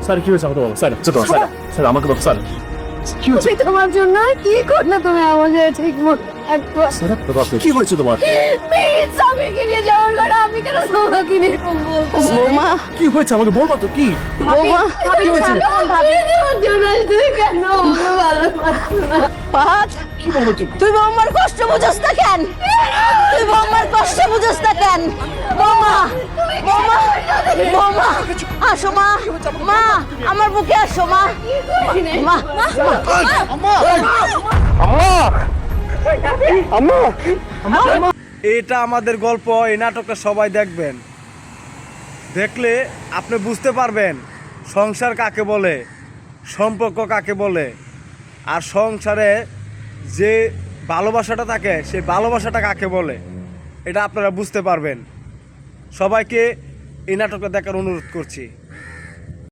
Sir কি হয়েছে আমাকে বলো স্যার স্যার স্যার আমাকে বলো স্যার কি হয়েছে আমি তোমার জন্য কি করলে তুমি আমাকে ঠিক মতো একবার স্যার কি হয়েছে তোমার প্লিজ আমি কিনে যাওয়ার কথা আমি কেন সোনা কিনে বৌমা কি হয়েছে আমাকে বলবা তো কি বৌমা কি হয়েছে ভাবি তোমার জন্য তুই কেন আমাকে ভালোবাসছো না পাঁচ কি বলবো তুমি তুই বৌমার কষ্ট বুঝোস না কেন তুই বৌমার কষ্ট বুঝোস না কেন বৌমা বৌমা বৌমা আসো মা মা আমার বুকে আসো মা মা এটা আমাদের গল্প, এই নাটকটা সবাই দেখবেন। দেখলে আপনি বুঝতে পারবেন সংসার কাকে বলে, সম্পর্ক কাকে বলে, আর সংসারে যে ভালোবাসাটা থাকে সেই ভালোবাসাটা কাকে বলে, এটা আপনারা বুঝতে পারবেন। সবাইকে এই নাটকটা দেখার অনুরোধ করছি।